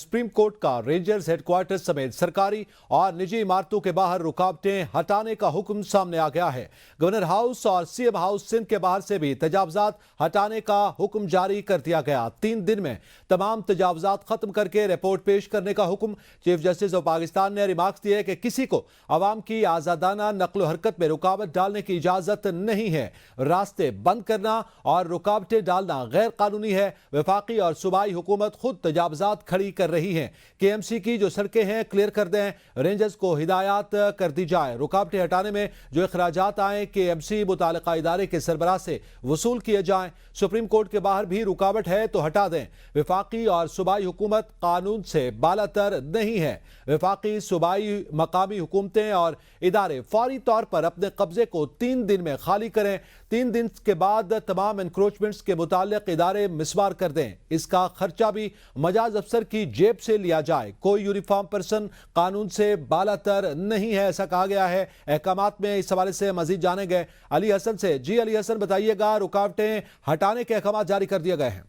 Supreme court का rangers headquarter समेत सरकारी और निजी इमारतों के बाहर रुकावटें हटाने का हुक्म सामने आ गया है। गवर्नर हाउस और सीएम हाउस सिंध के बाहर से भी तजावजात हटाने का हुक्म जारी कर दिया गया। 3 दिन में तमाम तजावजात खत्म करके रिपोर्ट पेश करने का हुक्म। चीफ जस्टिस ऑफ पाकिस्तान ने रिमार्क्स दिए कि किसी को अवाम की आजादाना नक्ल हरकत में रुकावट डालने की इजाजत नहीं है। रास्ते बंद करना और रुकावटें डालना गैर कानूनी है। वफाकी और सूबाई हुकूमत खुद तजावजात खड़ी कर रही हैं। केएमसी की जो सड़कें हैं क्लियर कर दें। रेंजर्स को हिदायत कर दी जाए रुकावटें हटाने में जो अखराजात आए केएमसी मुतालिका इदारे के सरबराह से वसूल किए जाएं। सुप्रीम कोर्ट के बाहर भी रुकावट है तो हटा दें। वफाकी और सूबाई हुकूमत कानून से बालातर नहीं है। वफाकी सूबाई मकामी हुकूमतें और इदारे फौरी तौर पर अपने कब्जे को 3 दिन में खाली करें। 3 दिन के बाद तमाम एनक्रोचमेंट्स के मुतालिक इदारे मिसवार कर दें। इसका खर्चा भी मजाज अफसर की जेब से लिया जाए। कोई यूनिफॉर्म पर्सन कानून से बालातर नहीं है, ऐसा कहा गया है। अहकामात में इस हवाले से मजीद जाने गए अली हसन से। जी अली हसन, बताइएगा, रुकावटें हटाने के अहकामात जारी कर दिए गए हैं।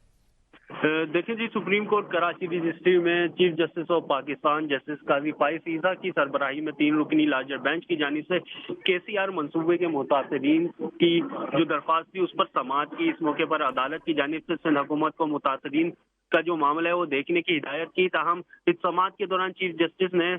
देखिए जी, सुप्रीम कोर्ट कराची रजिस्ट्री में chief justice of Pakistan justice Qazi Faez Isa की सरबराही में 3 रुकनी लार्जर बेंच की जानिब से केसीआर मंसूबे के मुतासरीन की जो दरख्वास्त थी उस पर समाअत की। इस मौके पर अदालत की जानिब से सिंध हुकूमत को मुतासरीन का जो मामला है वो देखने की हिदायत की। ताहम इस समाअत के दौरान चीफ जस्टिस ने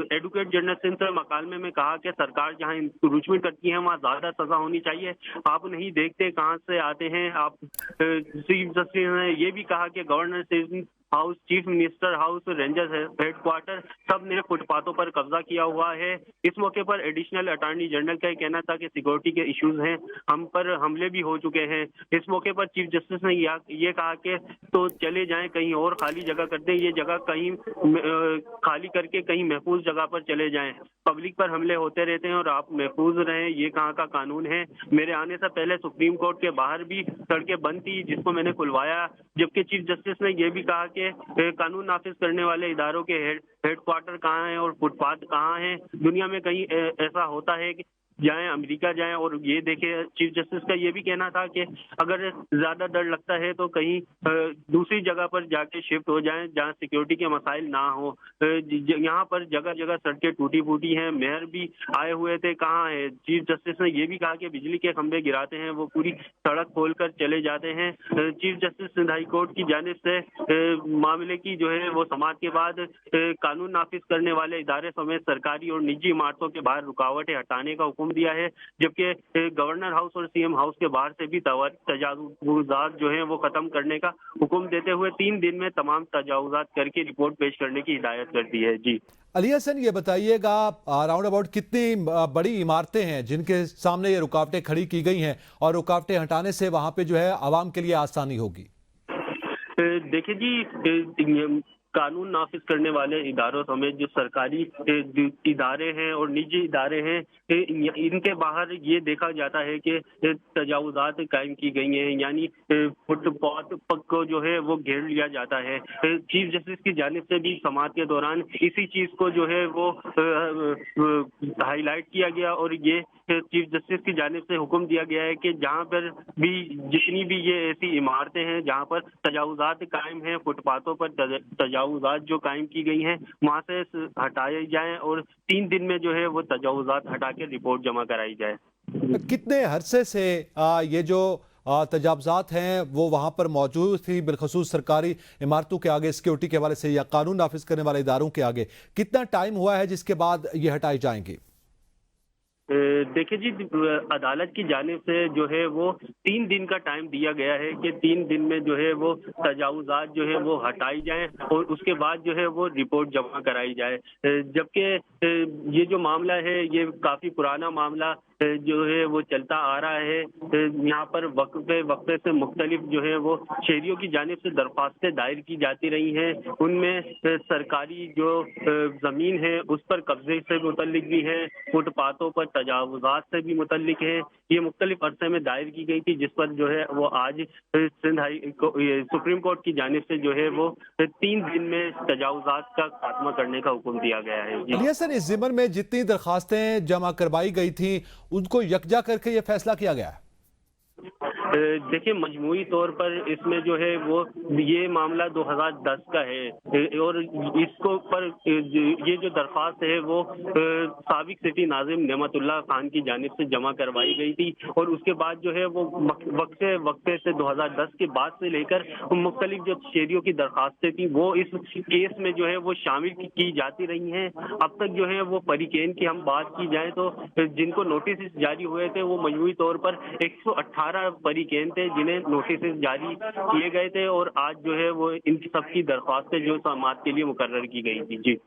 एडवोकेट जनरल सिंध से मकालमे में कहा कि सरकार जहां इंक्रोचमेंट करती है वहां ज्यादा सजा होनी चाहिए। आप नहीं देखते कहां से आते हैं। आप चीफ जस्टिस ने ये भी कहा कि governor Sindh house, chief minister house, rangers headquarter सब ने फुटपाथों पर कब्जा किया हुआ है। इस मौके पर एडिशनल अटॉर्नी जनरल का कहना था कि सिक्योरिटी के इश्यूज हैं, हम पर हमले भी हो चुके हैं। इस मौके पर चीफ जस्टिस ने ये कहा कि तो चले जाएं, कहीं और खाली जगह कर दें, ये जगह कहीं खाली करके कहीं महफूज जगह पर चले जाएं। पब्लिक पर हमले होते रहते हैं और आप महफूज रहें, ये कहाँ का कानून है। मेरे आने से पहले सुप्रीम कोर्ट के बाहर भी सड़कें बंद थी जिसको मैंने खुलवाया। जबकि चीफ जस्टिस ने यह भी कहा कि कानून नाफिज करने वाले इदारों के हेडक्वार्टर कहाँ हैं और फुटपाथ कहाँ हैं। दुनिया में कहीं ऐसा होता है कि जाएं, अमेरिका जाएं और ये देखें। चीफ जस्टिस का ये भी कहना था कि अगर ज्यादा डर लगता है तो कहीं दूसरी जगह पर जाके शिफ्ट हो जाएं जहां सिक्योरिटी के मसाइल ना हो। यहाँ पर जगह जगह सड़कें टूटी फूटी हैं। मेयर भी आए हुए थे, कहाँ है। चीफ जस्टिस ने ये भी कहा कि बिजली के खंभे गिराते हैं वो पूरी सड़क खोल कर चले जाते हैं। Chief justice Sindh high court की जानिब से मामले की जो है वो समाअत के बाद कानून नाफिज करने वाले इदारे समेत सरकारी और निजी इमारतों के बाहर रुकावटें हटाने का हुक्म दिया है। जबकि गवर्नर हाउस और सीएम हाउस के बाहर से भी तजावुजात जो हैं वो खत्म करने का हुक्म देते हुए 3 दिन में तमाम तजावुजात करके रिपोर्ट पेश करने की हिदायत कर दी है। जी अली हसन, ये बताइएगा, राउंड अबाउट कितनी बड़ी इमारतें हैं जिनके सामने ये रुकावटें खड़ी की गई हैं और रुकावटें हटाने से वहां पे जो है आवाम के लिए आसानी होगी? देखिए जी, कानून नाफिज करने वाले इदारों समेत जो सरकारी इदारे हैं और निजी इदारे हैं, इनके बाहर ये देखा जाता है कि तजावुजात कायम की गई हैं, यानी फुटपाथ को जो है वो घेर लिया जाता है। चीफ जस्टिस की जानिब से भी समाअत के दौरान इसी चीज को जो है वो हाईलाइट किया गया और ये चीफ जस्टिस की जानिब से हुक्म दिया गया है कि जहाँ पर भी जितनी भी ये ऐसी इमारतें हैं जहाँ पर तजावुजात कायम हैं, फुटपाथों पर तजावुजात जो कायम की गई हैं वहाँ से हटाए जाएं और 3 दिन में जो है वो तजावुजात हटा के रिपोर्ट जमा कराई जाए। कितने अरसे से ये जो तजावजात हैं वो वहाँ पर मौजूद थी, बिलखसूस सरकारी इमारतों के आगे सिक्योरिटी के हवाले से या कानून नाफिज करने वाले इदारों के आगे? कितना टाइम हुआ है जिसके बाद ये हटाई जाएंगी? देखिए जी, अदालत की जानिब से जो है वो 3 दिन का टाइम दिया गया है कि 3 दिन में जो है वो तजावुजात जो है वो हटाई जाएं और उसके बाद जो है वो रिपोर्ट जमा कराई जाए। जबकि ये जो मामला है ये काफ़ी पुराना मामला जो है वो चलता आ रहा है। यहाँ पर वक्फे से मुख्तलिफ जो है वो शहरियों की जानिब से दरख्वास्तें दायर की जाती रही हैं। उनमें सरकारी जो ज़मीन है उस पर कब्जे से मुतल्लिक भी है, फुटपाथों पर तजावुजात से भी मुतल्लिक है। ये मुख्तलिफ अरसे में दायर की गई थी जिस पर जो है वो आज सिंध सुप्रीम कोर्ट की जानिब से जो है वो 3 दिन में तजावुजात का खात्मा करने का हुक्म दिया गया है। सर, इस ज़िम्मन में जितनी दरखास्तें जमा करवाई गई थी उनको यकजा करके ये फैसला किया गया है? देखिए मजमूई तौर पर इसमें जो है वो ये मामला 2010 का है और इसको पर ये जो दरख्वास्त है वो साबिक सिटी नाजिम नेमतुल्लाह खान की जानिब से जमा करवाई गई थी और उसके बाद जो है वो वक्ते से 2010 के बाद से लेकर मुख्तलिफ जो शहरियों की दरख्वास्तें थी वो इस केस में जो है वो शामिल की जाती रही हैं। अब तक जो है वो परिकेन की हम बात की जाए तो जिनको नोटिस जारी हुए थे वो मजमूई तौर पर 118 परिकेन थे जिन्हें नोटिस जारी किए गए थे और आज जो है वो इन सबकी दरख्वास्तें जो समाअत के लिए मुकर्रर की गई थी। जी।